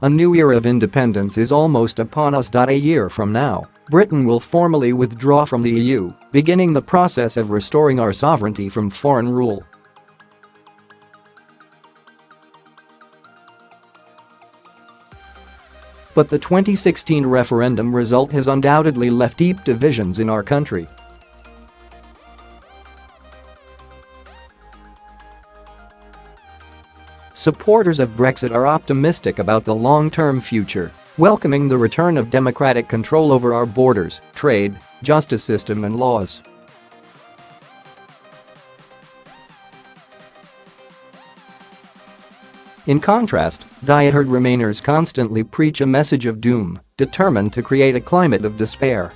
A new era of independence is almost upon us. A year from now, Britain will formally withdraw from the EU, beginning the process of restoring our sovereignty from foreign rule. But the 2016 referendum result has undoubtedly left deep divisions in our country. Supporters of Brexit are optimistic about the long-term future, welcoming the return of democratic control over our borders, trade, justice system and laws. In contrast, diehard Remainers constantly preach a message of doom, determined to create a climate of despair.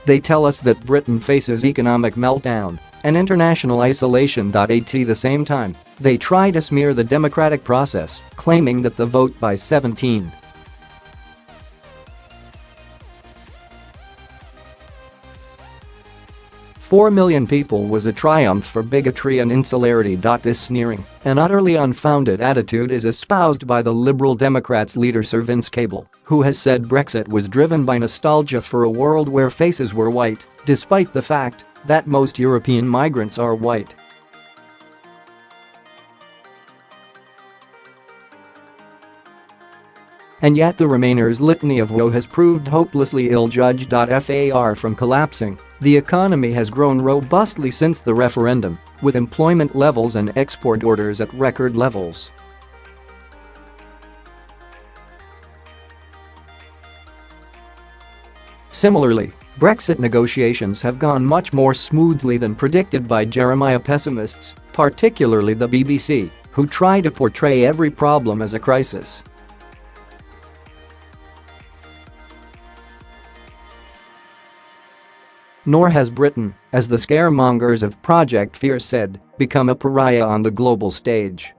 They tell us that Britain faces economic meltdown and international isolation.At the same time, they try to smear the democratic process, claiming that the vote by 17 4 million people was a triumph for bigotry and insularity.This sneering and utterly unfounded attitude is espoused by the Liberal Democrats leader Sir Vince Cable, who has said Brexit was driven by nostalgia for a world where faces were white, despite the fact that most European migrants are white. And yet the Remainers' litany of woe has proved hopelessly ill-judged.Far from collapsing. The economy has grown robustly since the referendum, with employment levels and export orders at record levels. Similarly, Brexit negotiations have gone much more smoothly than predicted by Jeremiah pessimists, particularly the BBC, who try to portray every problem as a crisis. Nor has Britain, as the scaremongers of Project Fear said, become a pariah on the global stage.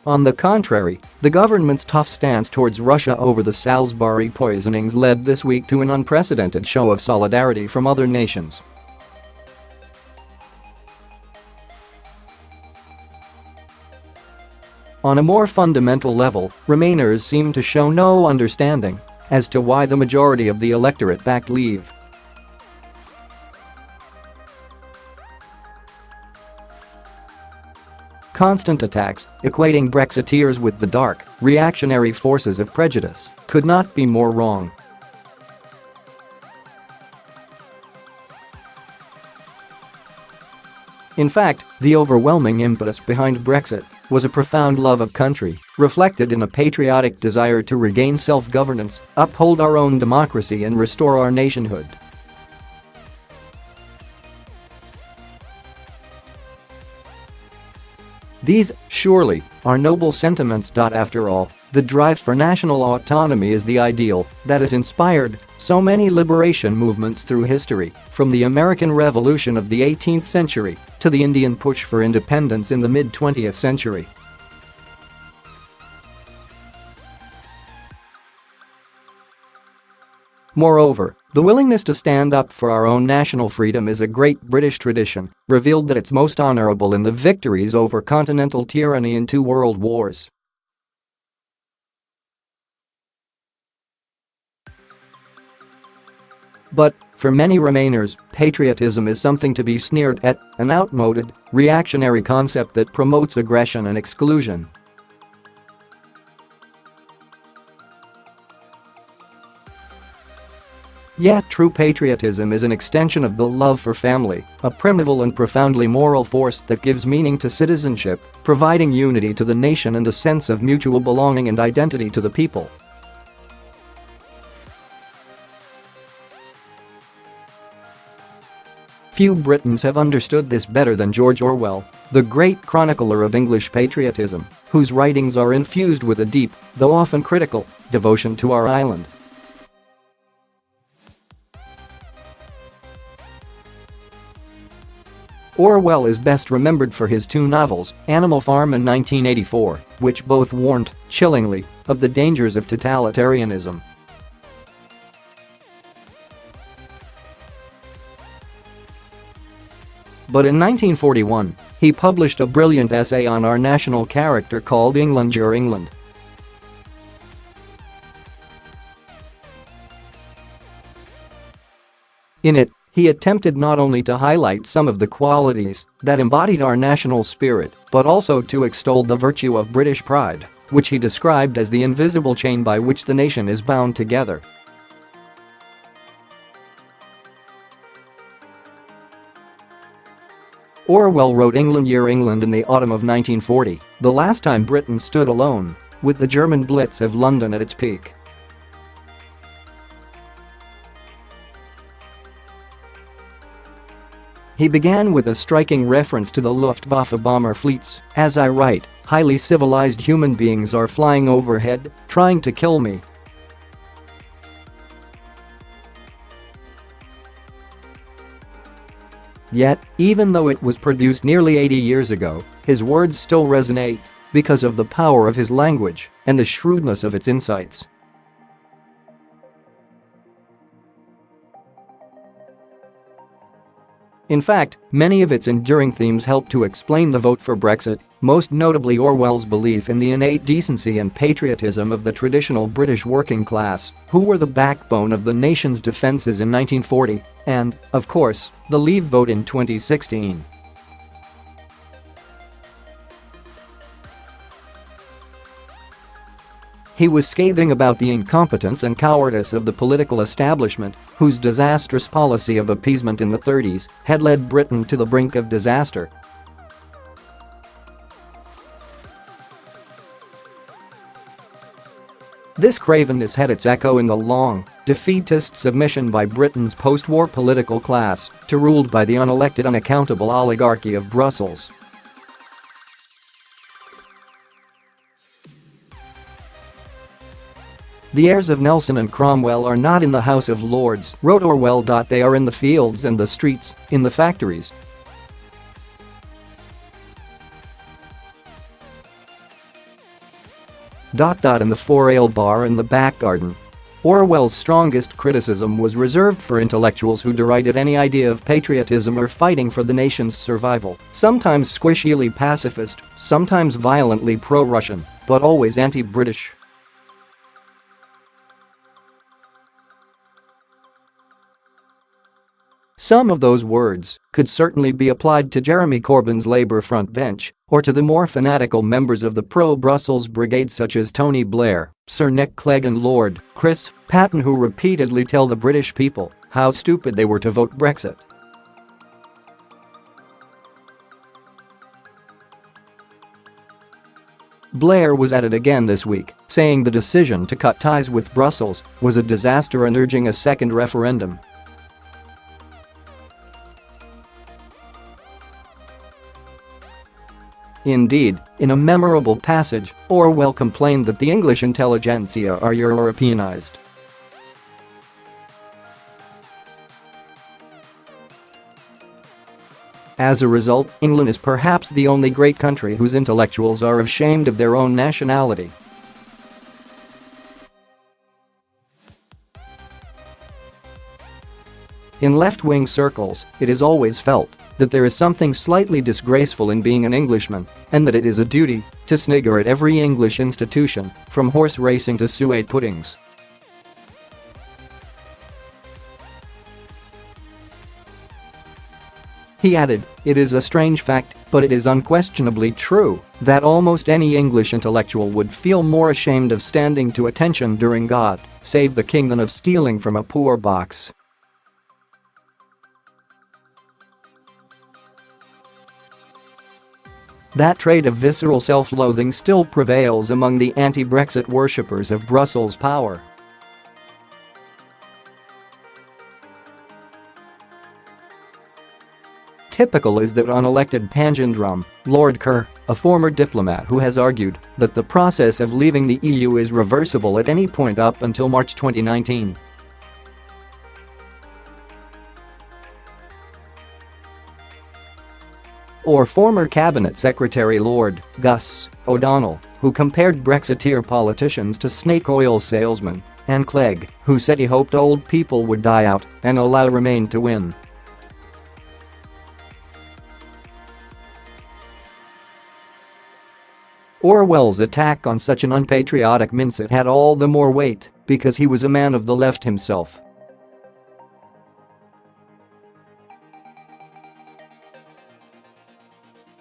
On the contrary, the government's tough stance towards Russia over the Salisbury poisonings led this week to an unprecedented show of solidarity from other nations. On a more fundamental level, Remainers seem to show no understanding as to why the majority of the electorate backed Leave. Constant attacks, equating Brexiteers with the dark, reactionary forces of prejudice, could not be more wrong. In fact, the overwhelming impetus behind Brexit was a profound love of country, reflected in a patriotic desire to regain self-governance, uphold our own democracy and restore our nationhood. These, surely, are noble sentiments. After all, the drive for national autonomy is the ideal that has inspired so many liberation movements through history, from the American Revolution of the 18th century to the Indian push for independence in the mid-20th century. Moreover, the willingness to stand up for our own national freedom is a great British tradition, revealed at its most honourable in the victories over continental tyranny in 2 world wars. But, for many Remainers, patriotism is something to be sneered at, an outmoded, reactionary concept that promotes aggression and exclusion. Yet true patriotism is an extension of the love for family, a primeval and profoundly moral force that gives meaning to citizenship, providing unity to the nation and a sense of mutual belonging and identity to the people. Few Britons have understood this better than George Orwell, the great chronicler of English patriotism, whose writings are infused with a deep, though often critical, devotion to our island. Orwell is best remembered for his 2 novels, Animal Farm in 1984, which both warned, chillingly, of the dangers of totalitarianism. But in 1941, he published a brilliant essay on our national character called England Your England. In it, he attempted not only to highlight some of the qualities that embodied our national spirit, but also to extol the virtue of British pride, which he described as the invisible chain by which the nation is bound together. Orwell wrote England Your England in the autumn of 1940, the last time Britain stood alone, with the German Blitz of London at its peak. He began with a striking reference to the Luftwaffe bomber fleets. "As I write, highly civilized human beings are flying overhead, trying to kill me. Yet, even though it was produced nearly 80 years ago, his words still resonate because of the power of his language and the shrewdness of its insights. In fact, many of its enduring themes help to explain the vote for Brexit, most notably Orwell's belief in the innate decency and patriotism of the traditional British working class, who were the backbone of the nation's defences in 1940, and, of course, the Leave vote in 2016. He was scathing about the incompetence and cowardice of the political establishment, whose disastrous policy of appeasement in the 30s had led Britain to the brink of disaster. This cravenness had its echo in the long, defeatist submission by Britain's post-war political class to ruled by the unelected unaccountable oligarchy of Brussels. The heirs of Nelson and Cromwell are not in the House of Lords, wrote Orwell. They are in the fields and the streets, in the factories. In the for-ale bar and the back garden. Orwell's strongest criticism was reserved for intellectuals who derided any idea of patriotism or fighting for the nation's survival, sometimes squishily pacifist, sometimes violently pro-Russian, but always anti-British. Some of those words could certainly be applied to Jeremy Corbyn's Labour frontbench or to the more fanatical members of the pro-Brussels brigade such as Tony Blair, Sir Nick Clegg and Lord Chris Patten, who repeatedly tell the British people how stupid they were to vote Brexit. Blair was at it again this week, saying the decision to cut ties with Brussels was a disaster and urging a second referendum. Indeed, in a memorable passage, Orwell complained that the English intelligentsia are Europeanized. As a result, England is perhaps the only great country whose intellectuals are ashamed of their own nationality. In left-wing circles, it is always felt that there is something slightly disgraceful in being an Englishman, and that it is a duty to snigger at every English institution, from horse racing to suet puddings. He added, "It is a strange fact, but it is unquestionably true, that almost any English intellectual would feel more ashamed of standing to attention during God Save the King than of stealing from a poor box." That trait of visceral self-loathing still prevails among the anti-Brexit worshippers of Brussels power. Typical is that unelected Panjandrum, Lord Kerr, a former diplomat who has argued that the process of leaving the EU is reversible at any point up until March 2019. Or former Cabinet Secretary Lord Gus O'Donnell, who compared Brexiteer politicians to snake oil salesmen, and Clegg, who said he hoped old people would die out and allow Remain to win. Orwell's attack on such an unpatriotic mindset had all the more weight because he was a man of the left himself.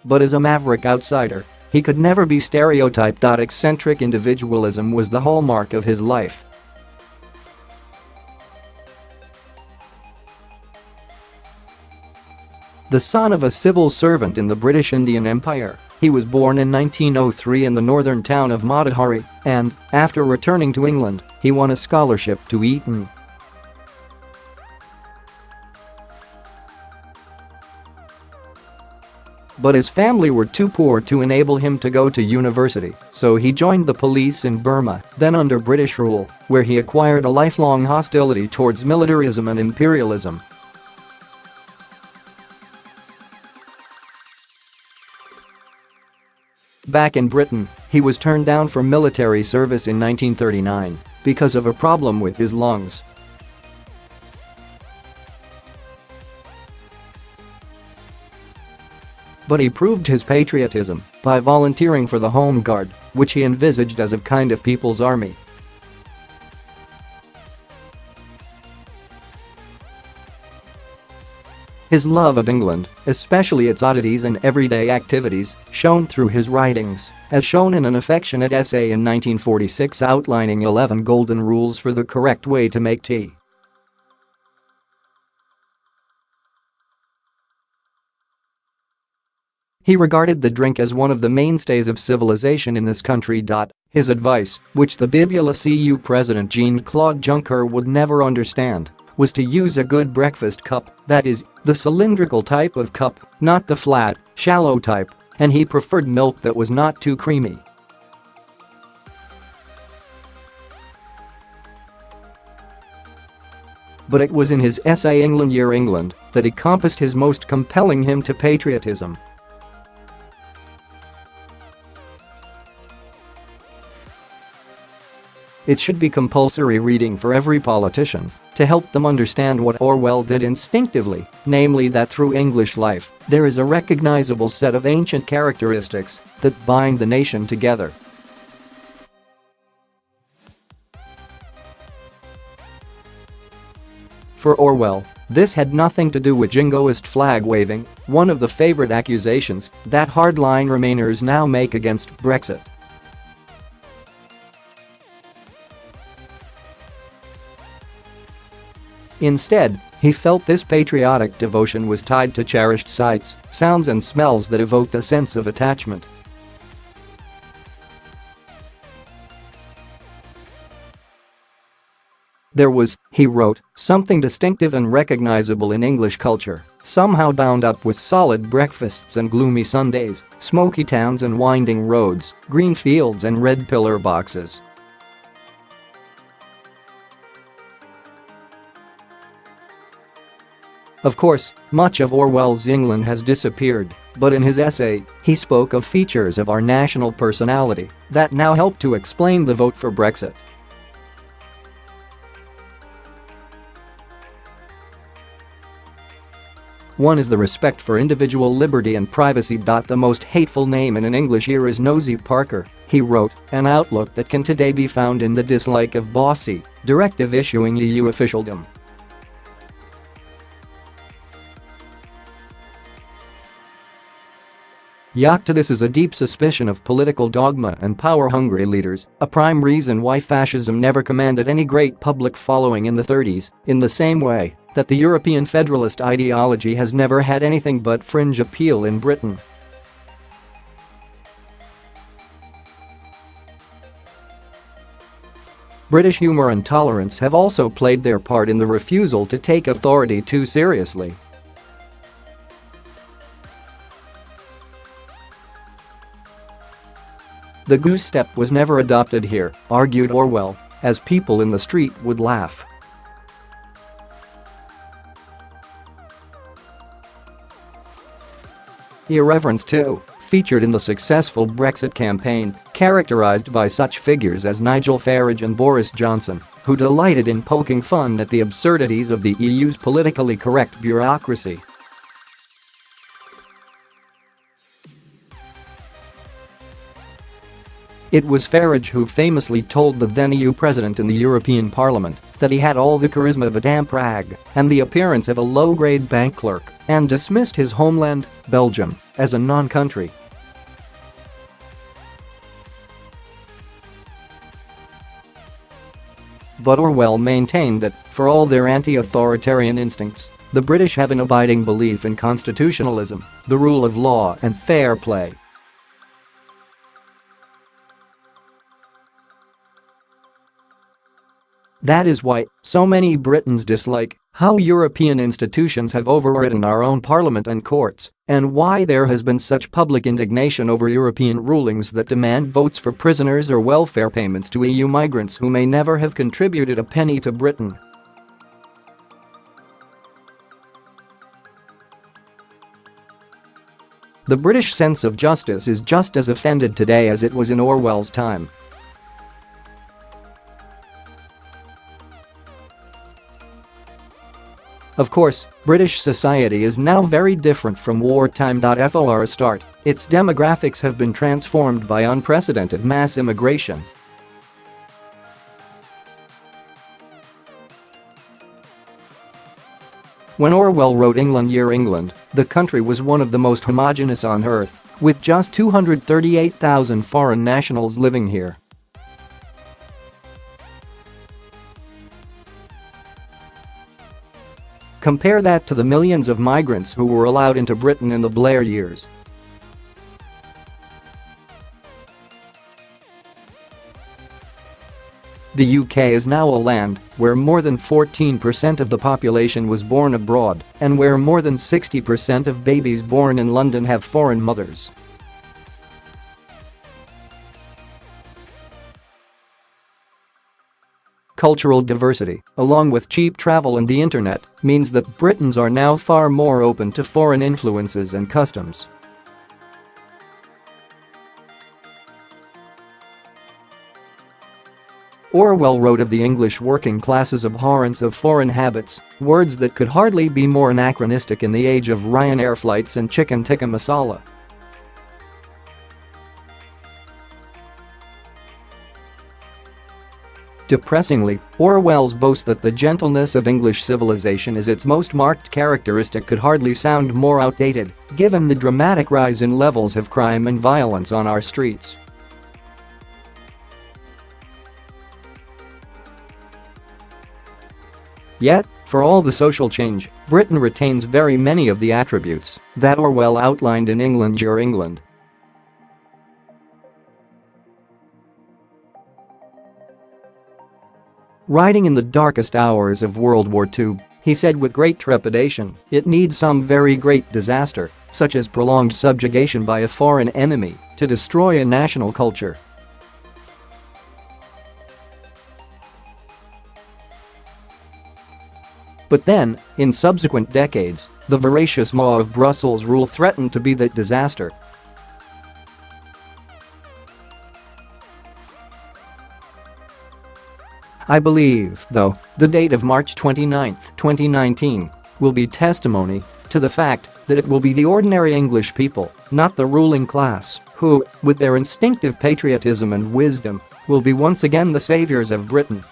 But as a maverick outsider, he could never be stereotyped. Eccentric individualism was the hallmark of his life. The son of a civil servant in the British Indian Empire, he was born in 1903 in the northern town of Matahari, and, after returning to England, he won a scholarship to Eton. But his family were too poor to enable him to go to university, so he joined the police in Burma, then under British rule, where he acquired a lifelong hostility towards militarism and imperialism. Back in Britain, he was turned down for military service in 1939 because of a problem with his lungs. But he proved his patriotism by volunteering for the Home Guard, which he envisaged as a kind of people's army. His love of England, especially its oddities and everyday activities, shone through his writings, as shown in an affectionate essay in 1946 outlining 11 golden rules for the correct way to make tea. He regarded the drink as one of the mainstays of civilization in this country. His advice, which the WWII president Jean-Claude Juncker would never understand, was to use a good breakfast cup, that is, the cylindrical type of cup, not the flat, shallow type, and he preferred milk that was not too creamy. But it was in his essay England Year England that he compassed his most compelling hymn to patriotism. It should be compulsory reading for every politician to help them understand what Orwell did instinctively, namely that through English life, there is a recognizable set of ancient characteristics that bind the nation together. For Orwell, this had nothing to do with jingoist flag-waving, one of the favorite accusations that hardline Remainers now make against Brexit. Instead, he felt this patriotic devotion was tied to cherished sights, sounds and smells that evoked a sense of attachment. There was, he wrote, something distinctive and recognizable in English culture, somehow bound up with solid breakfasts and gloomy Sundays, smoky towns and winding roads, green fields and red pillar boxes. Of course, much of Orwell's England has disappeared, but in his essay, he spoke of features of our national personality that now help to explain the vote for Brexit. One is the respect for individual liberty and privacy. The most hateful name in an English ear is Nosy Parker, he wrote, an outlook that can today be found in the dislike of bossy, directive-issuing EU officialdom. This is a deep suspicion of political dogma and power-hungry leaders, a prime reason why fascism never commanded any great public following in the 30s, in the same way that the European federalist ideology has never had anything but fringe appeal in Britain. British humour and tolerance have also played their part in the refusal to take authority too seriously. The goose step was never adopted here, argued Orwell, as people in the street would laugh. Irreverence, too, featured in the successful Brexit campaign, characterised by such figures as Nigel Farage and Boris Johnson, who delighted in poking fun at the absurdities of the EU's politically correct bureaucracy. It was Farage who famously told the then EU president in the European Parliament that he had all the charisma of a damp rag and the appearance of a low-grade bank clerk, and dismissed his homeland, Belgium, as a non-country. But Orwell maintained that, for all their anti-authoritarian instincts, the British have an abiding belief in constitutionalism, the rule of law and fair play. That is why so many Britons dislike how European institutions have overridden our own parliament and courts, and why there has been such public indignation over European rulings that demand votes for prisoners or welfare payments to EU migrants who may never have contributed a penny to Britain. The British sense of justice is just as offended today as it was in Orwell's time. Of course, British society is now very different from wartime. For a start, its demographics have been transformed by unprecedented mass immigration. When Orwell wrote England, Year England, the country was one of the most homogeneous on earth, with just 238,000 foreign nationals living here. Compare that to the millions of migrants who were allowed into Britain in the Blair years. The UK is now a land where more than 14% of the population was born abroad and where more than 60% of babies born in London have foreign mothers. Cultural diversity, along with cheap travel and the internet, means that Britons are now far more open to foreign influences and customs. Orwell wrote of the English working class's abhorrence of foreign habits, words that could hardly be more anachronistic in the age of Ryanair flights and chicken tikka masala. Depressingly, Orwell's boast that the gentleness of English civilization is its most marked characteristic could hardly sound more outdated, given the dramatic rise in levels of crime and violence on our streets. Yet, for all the social change, Britain retains very many of the attributes that Orwell outlined in England, Year England. Writing in the darkest hours of World War II, he said with great trepidation, "It needs some very great disaster, such as prolonged subjugation by a foreign enemy, to destroy a national culture." But then, in subsequent decades, the voracious maw of Brussels rule threatened to be that disaster. I believe, though, the date of March 29, 2019, will be testimony to the fact that it will be the ordinary English people, not the ruling class, who, with their instinctive patriotism and wisdom, will be once again the saviors of Britain.